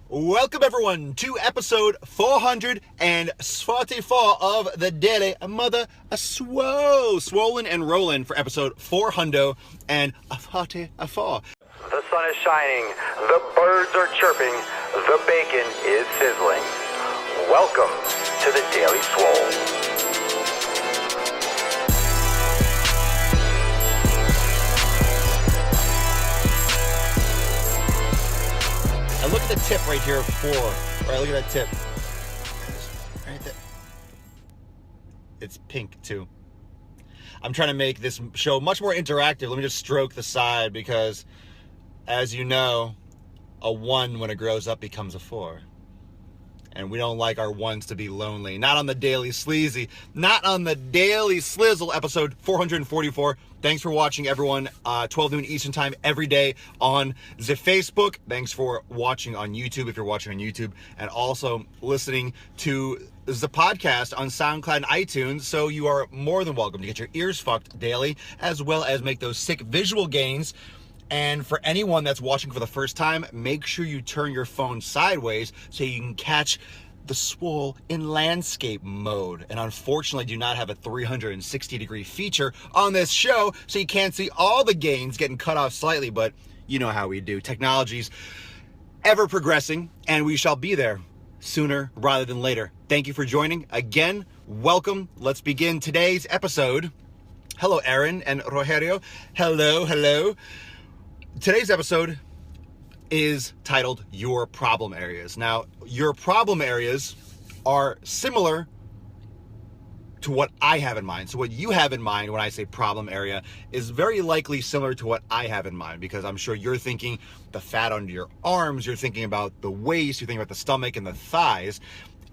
Welcome everyone to episode 444 of the Daily Mother Swole. Swollen and rolling for episode 444. The sun is shining, the birds are chirping, the bacon is sizzling. Welcome to the Daily Swole. And look at the tip right here of 4. Right, look at that tip. Right there. It's pink too. I'm trying to make this show much more interactive. Let me just stroke the side because, as you know, a 1 when it grows up becomes a 4. And we don't like our 1s to be lonely. Not on the Daily Sleazy. Not on the Daily Slizzle, episode 444. Thanks for watching, everyone. 12 noon Eastern time every day on the Facebook. Thanks for watching on YouTube, if you're watching on YouTube. And also listening to the podcast on SoundCloud and iTunes. So you are more than welcome to get your ears fucked daily, as well as make those sick visual gains. And for anyone that's watching for the first time, make sure you turn your phone sideways so you can catch the Swole in landscape mode. And unfortunately, do not have a 360-degree feature on this show, so you can't see all the gains getting cut off slightly, but you know how we do. Technology's ever progressing, and we shall be there sooner rather than later. Thank you for joining. Again, welcome. Let's begin today's episode. Hello, Aaron and Rogerio. Hello. Today's episode is titled Your Problem Areas. Now, your problem areas are similar to what I have in mind. So what you have in mind when I say problem area is very likely similar to what I have in mind, because I'm sure you're thinking the fat under your arms, you're thinking about the waist, you're thinking about the stomach and the thighs.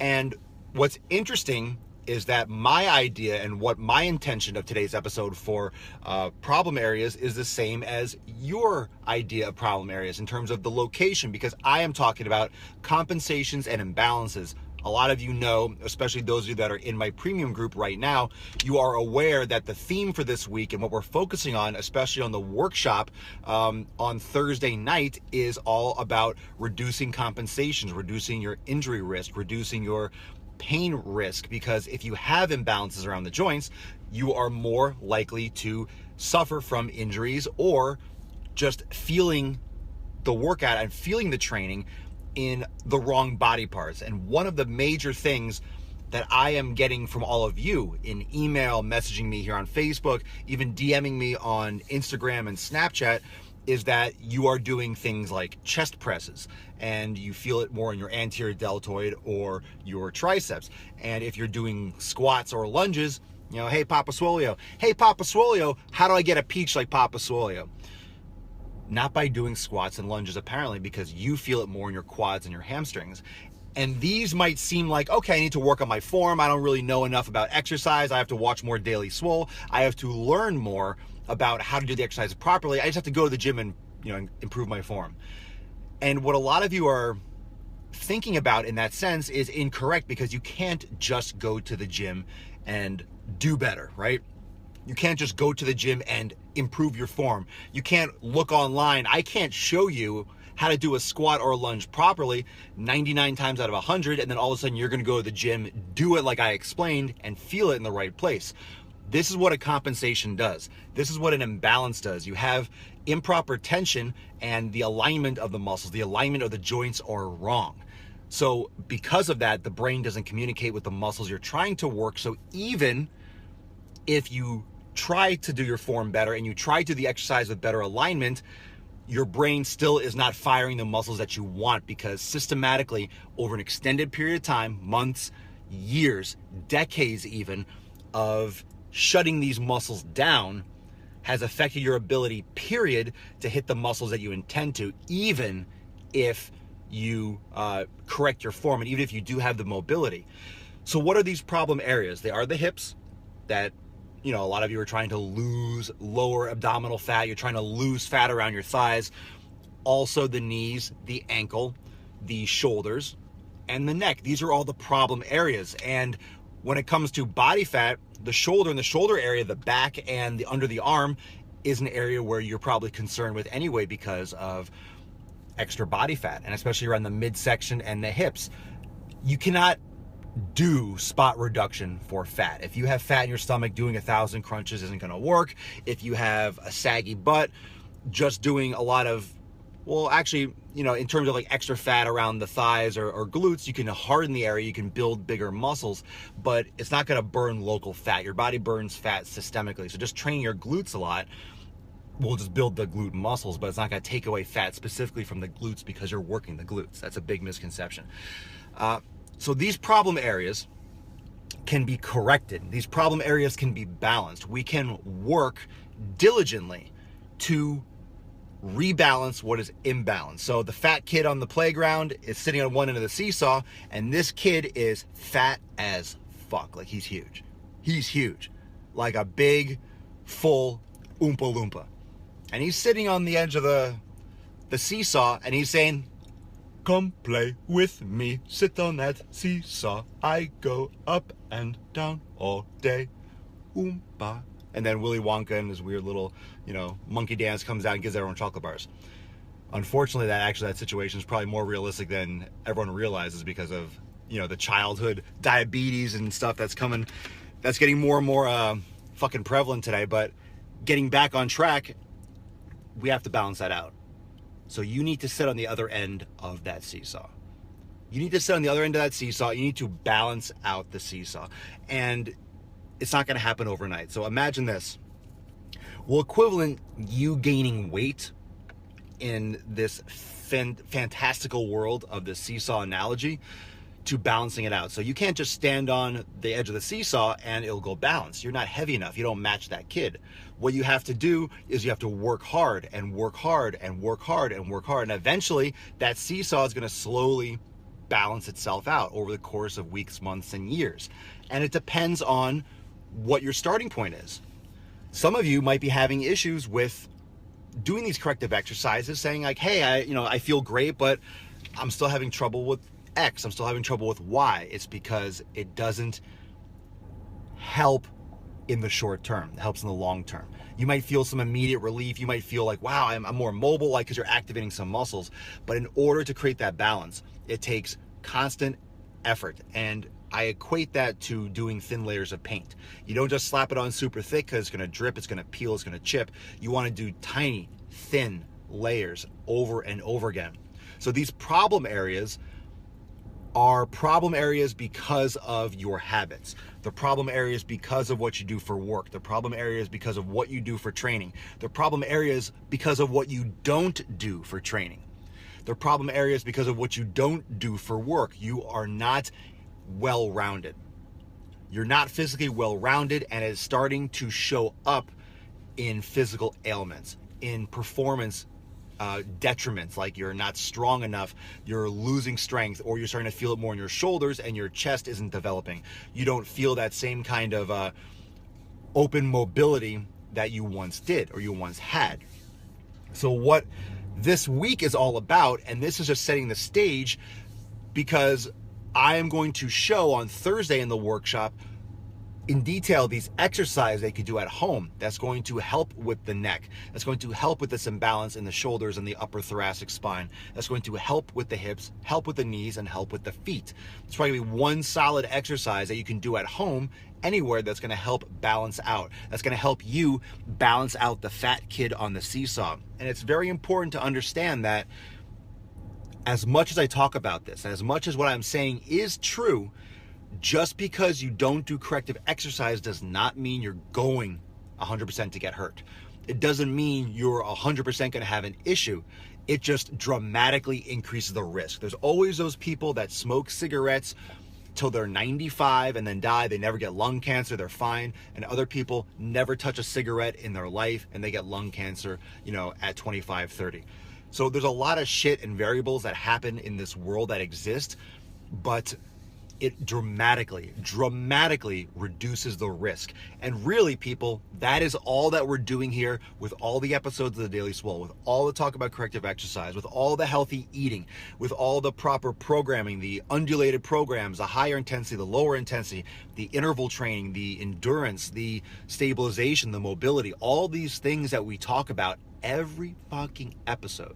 And what's interesting is that my idea and what my intention of today's episode for problem areas is the same as your idea of problem areas in terms of the location, because I am talking about compensations and imbalances. A lot of you know, especially those of you that are in my premium group right now, you are aware that the theme for this week and what we're focusing on, especially on the workshop on Thursday night, is all about reducing compensations, reducing your injury risk, reducing your pain risk, because if you have imbalances around the joints, you are more likely to suffer from injuries or just feeling the workout and feeling the training in the wrong body parts. And one of the major things that I am getting from all of you in email, messaging me here on Facebook, even DMing me on Instagram and Snapchat, is that you are doing things like chest presses and you feel it more in your anterior deltoid or your triceps. And if you're doing squats or lunges, you know, hey Papa Swolio, how do I get a peach like Papa Swolio? Not by doing squats and lunges, apparently, because you feel it more in your quads and your hamstrings. And these might seem like, okay, I need to work on my form. I don't really know enough about exercise. I have to watch more Daily Swole. I have to learn more about how to do the exercise properly. I just have to go to the gym and, improve my form. And what a lot of you are thinking about in that sense is incorrect, because you can't just go to the gym and do better, right? You can't just go to the gym and improve your form. You can't look online. I can't show you how to do a squat or a lunge properly 99 times out of 100, and then all of a sudden you're going to go to the gym, do it like I explained, and feel it in the right place. This is what a compensation does. This is what an imbalance does. You have improper tension, and the alignment of the muscles, the alignment of the joints are wrong. So because of that, the brain doesn't communicate with the muscles you're trying to work. So even if you try to do your form better and you try to do the exercise with better alignment, your brain still is not firing the muscles that you want, because systematically over an extended period of time, months, years, decades even, of shutting these muscles down has affected your ability, period, to hit the muscles that you intend to, even if you correct your form and even if you do have the mobility. So what are these problem areas? They are the hips that, a lot of you are trying to lose lower abdominal fat. You're trying to lose fat around your thighs. Also the knees, the ankle, the shoulders, and the neck. These are all the problem areas. And when it comes to body fat, the shoulder and the shoulder area, the back and the under the arm, is an area where you're probably concerned with anyway, because of extra body fat, and especially around the midsection and the hips. You cannot do spot reduction for fat. If you have fat in your stomach, doing 1,000 crunches isn't going to work. If you have a saggy butt, just doing a lot of, well, actually, you know, in terms of like extra fat around the thighs or glutes, you can harden the area, you can build bigger muscles, but it's not going to burn local fat. Your body burns fat systemically. So just training your glutes a lot will just build the glute muscles, but it's not going to take away fat specifically from the glutes because you're working the glutes. That's a big misconception. So these problem areas can be corrected. These problem areas can be balanced. We can work diligently to rebalance what is imbalanced. So the fat kid on the playground is sitting on one end of the seesaw, and this kid is fat as fuck. Like, he's huge. He's huge. Like a big, full Oompa Loompa. And he's sitting on the edge of the seesaw, and he's saying, "Come play with me, sit on that seesaw. I go up and down all day, Oompa." And then Willy Wonka and his weird little, you know, monkey dance comes out and gives everyone chocolate bars. Unfortunately, that situation is probably more realistic than everyone realizes because of, you know, the childhood diabetes and stuff that's getting more and more fucking prevalent today. But getting back on track, we have to balance that out. So you need to sit on the other end of that seesaw. You need to sit on the other end of that seesaw. You need to balance out the seesaw. And it's not going to happen overnight. So imagine this. Well, equivalent you gaining weight in this fantastical world of the seesaw analogy to balancing it out. So you can't just stand on the edge of the seesaw and it'll go balance. You're not heavy enough. You don't match that kid. What you have to do is you have to work hard and work hard and work hard and work hard. And eventually that seesaw is going to slowly balance itself out over the course of weeks, months, and years. And it depends on what your starting point is. Some of you might be having issues with doing these corrective exercises, saying like, hey, I feel great, but I'm still having trouble with X. I'm still having trouble with Y. It's because it doesn't help in the short term. It helps in the long term. You might feel some immediate relief. You might feel like, wow, I'm more mobile, like, because you're activating some muscles. But in order to create that balance, it takes constant effort. And I equate that to doing thin layers of paint. You don't just slap it on super thick because it's going to drip, it's going to peel, it's going to chip. You want to do tiny, thin layers over and over again. So these problem areas are problem areas because of your habits. The problem areas because of what you do for work. The problem areas because of what you do for training. The problem areas because of what you don't do for training. The problem areas because of what you don't do for work. You are not well-rounded. You're not physically well-rounded, and it's starting to show up in physical ailments, in performance detriments, like you're not strong enough, you're losing strength, or you're starting to feel it more in your shoulders and your chest isn't developing. You don't feel that same kind of open mobility that you once did or you once had. So what this week is all about, and this is just setting the stage, because I am going to show on Thursday in the workshop in detail these exercises they could do at home that's going to help with the neck, that's going to help with this imbalance in the shoulders and the upper thoracic spine, that's going to help with the hips, help with the knees, and help with the feet. It's probably going to be one solid exercise that you can do at home anywhere that's going to help balance out. That's going to help you balance out the fat kid on the seesaw. And it's very important to understand that as much as I talk about this, as much as what I'm saying is true, just because you don't do corrective exercise does not mean you're going 100% to get hurt. It doesn't mean you're 100% going to have an issue. It just dramatically increases the risk. There's always those people that smoke cigarettes till they're 95 and then die. They never get lung cancer, they're fine. And other people never touch a cigarette in their life and they get lung cancer, at 25, 30. So there's a lot of shit and variables that happen in this world that exist, but it dramatically reduces the risk. And really, people, that is all that we're doing here with all the episodes of the Daily Swole, with all the talk about corrective exercise, with all the healthy eating, with all the proper programming, the undulated programs, the higher intensity, the lower intensity, the interval training, the endurance, the stabilization, the mobility, all these things that we talk about every fucking episode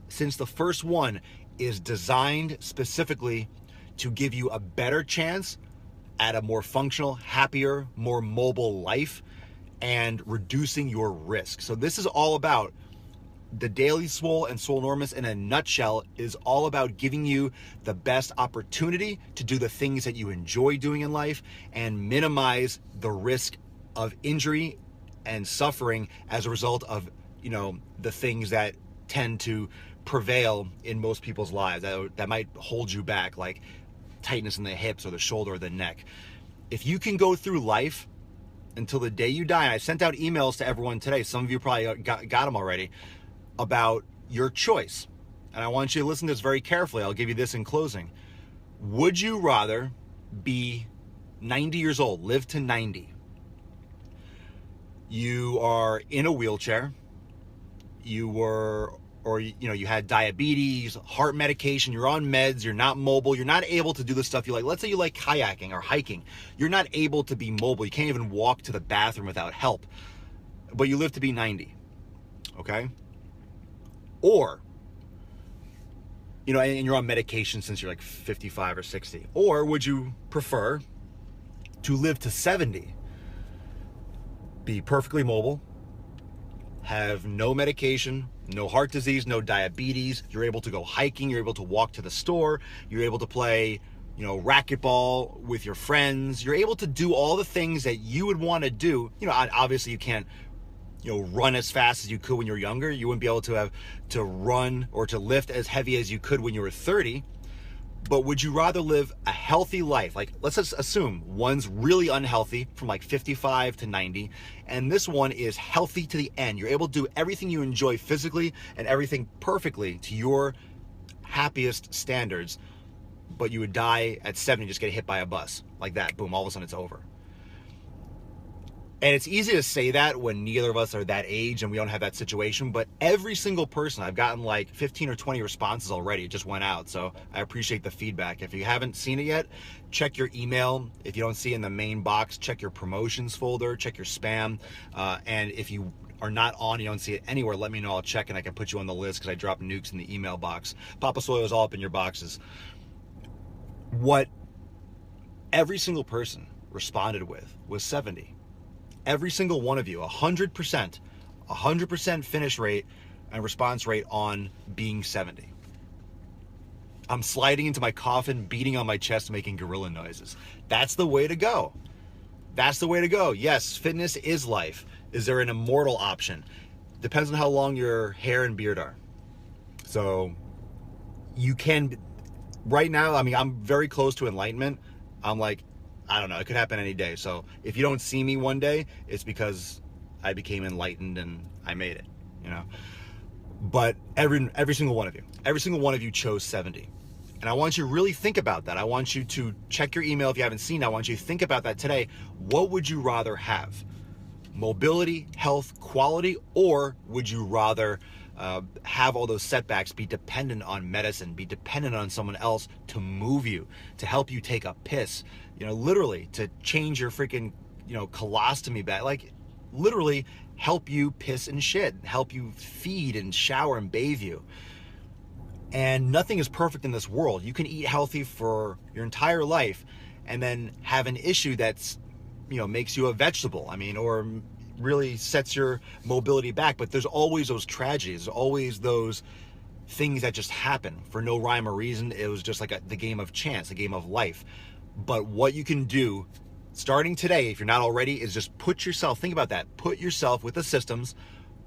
since the first one is designed specifically to give you a better chance at a more functional, happier, more mobile life and reducing your risk. So this is all about the Daily Swole and Swolenormous in a nutshell is all about giving you the best opportunity to do the things that you enjoy doing in life and minimize the risk of injury and suffering as a result of, the things that tend to prevail in most people's lives that might hold you back, like tightness in the hips or the shoulder or the neck. If you can go through life until the day you die, and I sent out emails to everyone today, some of you probably got them already, about your choice. And I want you to listen to this very carefully. I'll give you this in closing. Would you rather be 90 years old, live to 90? You are in a wheelchair. You had diabetes, heart medication, you're on meds, you're not mobile, you're not able to do the stuff you like. Let's say you like kayaking or hiking. You're not able to be mobile. You can't even walk to the bathroom without help. But you live to be 90. Okay? Or, and you're on medication since you're like 55 or 60. Or would you prefer to live to 70, be perfectly mobile, have no medication, no heart disease, no diabetes, you're able to go hiking, you're able to walk to the store, you're able to play, racquetball with your friends, you're able to do all the things that you would want to do. Obviously you can't run as fast as you could when you were younger. You wouldn't be able to run or to lift as heavy as you could when you were 30. But would you rather live a healthy life? Like, let's just assume one's really unhealthy from like 55 to 90, and this one is healthy to the end. You're able to do everything you enjoy physically and everything perfectly to your happiest standards, but you would die at 70, just get hit by a bus. Like that, boom, all of a sudden it's over. And it's easy to say that when neither of us are that age and we don't have that situation, but every single person, I've gotten like 15 or 20 responses already. It just went out, so I appreciate the feedback. If you haven't seen it yet, check your email. If you don't see it in the main box, check your promotions folder, check your spam, and if you are not on, you don't see it anywhere, let me know. I'll check and I can put you on the list because I drop nukes in the email box. Papa Soil is all up in your boxes. What every single person responded with was 70. Every single one of you, 100% finish rate and response rate on being 70. I'm sliding into my coffin, beating on my chest, making gorilla noises. That's the way to go. That's the way to go. Yes, fitness is life. Is there an immortal option? Depends on how long your hair and beard are. So you can, right now, I'm very close to enlightenment. I'm like, I don't know, it could happen any day. So if you don't see me one day, it's because I became enlightened and I made it, But every single one of you chose 70. And I want you to really think about that. I want you to check your email if you haven't seen it. I want you to think about that today. What would you rather have? Mobility, health, quality, or would you rather have all those setbacks, be dependent on medicine, be dependent on someone else to move you, to help you take a piss, literally to change your freaking, colostomy bag, like literally help you piss and shit, help you feed and shower and bathe you. And nothing is perfect in this world. You can eat healthy for your entire life and then have an issue that's, makes you a vegetable. Or really sets your mobility back. But there's always those tragedies, always those things that just happen for no rhyme or reason. It was just like the game of chance, a game of life. But what you can do starting today, if you're not already, is just think about that. Put yourself with the systems,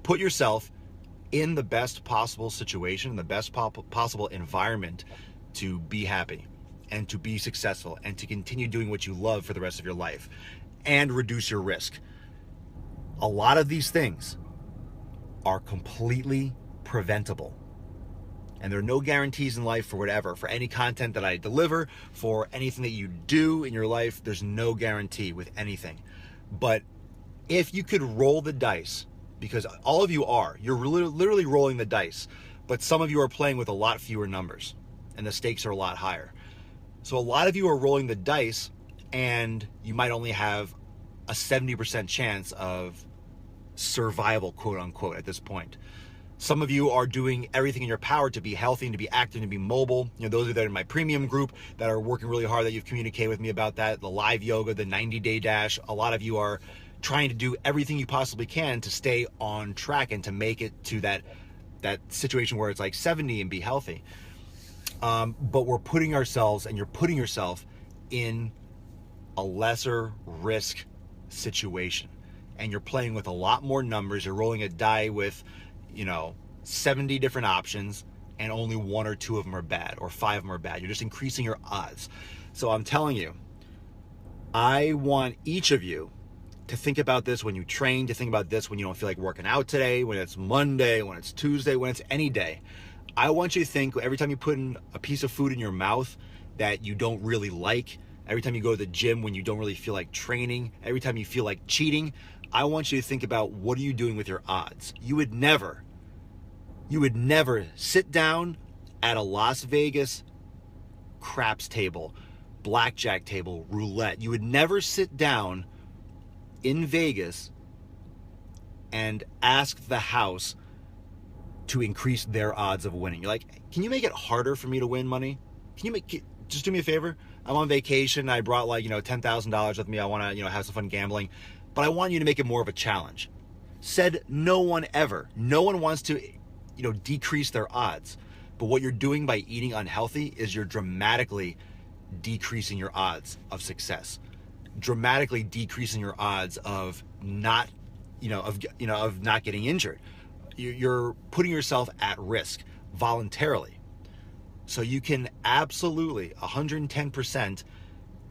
put yourself in the best possible situation, in the best possible environment to be happy and to be successful and to continue doing what you love for the rest of your life and reduce your risk. A lot of these things are completely preventable. And there are no guarantees in life for whatever, for any content that I deliver, for anything that you do in your life. There's no guarantee with anything. But if you could roll the dice, because all of you you're literally rolling the dice, but some of you are playing with a lot fewer numbers and the stakes are a lot higher. So a lot of you are rolling the dice and you might only have a 70% chance of survival, quote unquote, at this point. Some of you are doing everything in your power to be healthy and to be active and to be mobile. You know, those of you that are in my premium group that are working really hard, that you've communicated with me about that, the live yoga, the 90-day dash. A lot of you are trying to do everything you possibly can to stay on track and to make it to that situation where it's like 70 and be healthy. But we're putting ourselves, and you're putting yourself in a lesser risk situation. And you're playing with a lot more numbers. You're rolling a die with 70 different options, and only 1 or 2 of them are bad, or 5 of them are bad. You're just increasing your odds. So I'm telling you, I want each of you to think about this when you train, to think about this when you don't feel like working out today, when it's Monday, when it's Tuesday, when it's any day. I want you to think every time you put in a piece of food in your mouth that you don't really like, every time you go to the gym when you don't really feel like training, every time you feel like cheating, I want you to think about, what are you doing with your odds? You would never sit down at a Las Vegas craps table, blackjack table, roulette. You would never sit down in Vegas and ask the house to increase their odds of winning. You're like, can you make it harder for me to win money? Just do me a favor? I'm on vacation. I brought $10,000 with me. I want to have some fun gambling. But I want you to make it more of a challenge. Said no one ever. No one wants to, decrease their odds. But what you're doing by eating unhealthy is you're dramatically decreasing your odds of success. Dramatically decreasing your odds of not, of not getting injured. You're putting yourself at risk voluntarily. So you can absolutely 110%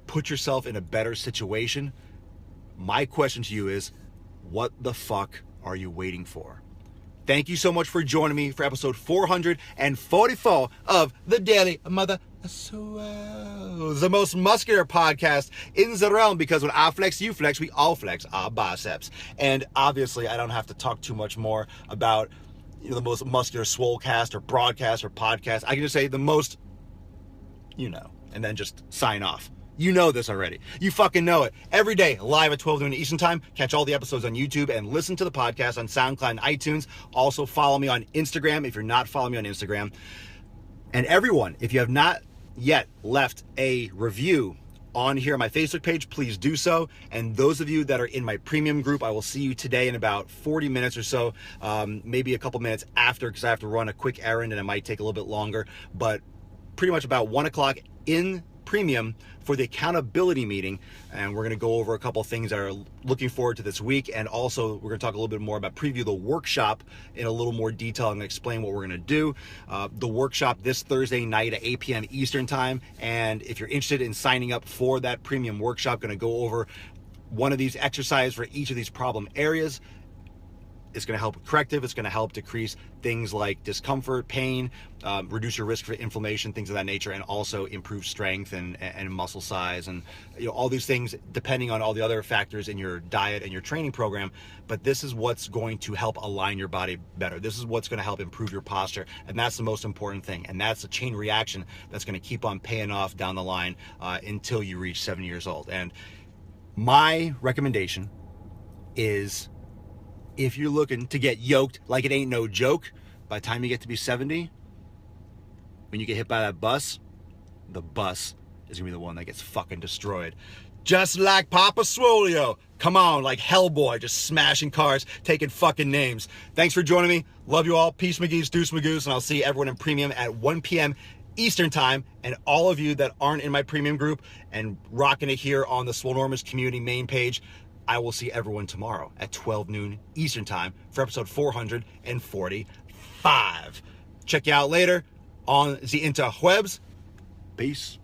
put yourself in a better situation. My question to you is, what the fuck are you waiting for? Thank you so much for joining me for episode 444 of the Daily Mother Swole, the most muscular podcast in the realm, because when I flex, you flex, we all flex our biceps. And obviously, I don't have to talk too much more about the most muscular Swolecast or broadcast or podcast. I can just say the most, and then just sign off. You know this already. You fucking know it. Every day, live at 12 noon Eastern Time. Catch all the episodes on YouTube and listen to the podcast on SoundCloud and iTunes. Also, follow me on Instagram if you're not following me on Instagram. And everyone, if you have not yet left a review on here on my Facebook page, please do so. And those of you that are in my premium group, I will see you today in about 40 minutes or so, maybe a couple minutes after, because I have to run a quick errand and it might take a little bit longer. But pretty much about 1 o'clock in premium for the accountability meeting, and we're going to go over a couple things that are looking forward to this week, and also we're going to talk a little bit more about preview the workshop in a little more detail and explain what we're going to do. The workshop this Thursday night at 8 p.m. Eastern Time, and if you're interested in signing up for that premium workshop, going to go over one of these exercises for each of these problem areas. It's going to help with corrective. It's going to help decrease things like discomfort, pain, reduce your risk for inflammation, things of that nature, and also improve strength and muscle size, and all these things depending on all the other factors in your diet and your training program. But this is what's going to help align your body better. This is what's going to help improve your posture, and that's the most important thing. And that's a chain reaction that's going to keep on paying off down the line until you reach 70 years old. And my recommendation is, if you're looking to get yoked like it ain't no joke, by the time you get to be 70, when you get hit by that bus, the bus is gonna be the one that gets fucking destroyed. Just like Papa Swolio. Come on, like Hellboy, just smashing cars, taking fucking names. Thanks for joining me. Love you all. Peace, McGee's, Deuce, Magoose, and I'll see everyone in premium at 1 p.m. Eastern Time. And all of you that aren't in my premium group and rocking it here on the Swolenormous community main page, I will see everyone tomorrow at 12 noon Eastern Time for episode 445. Check you out later on the interwebs. Peace.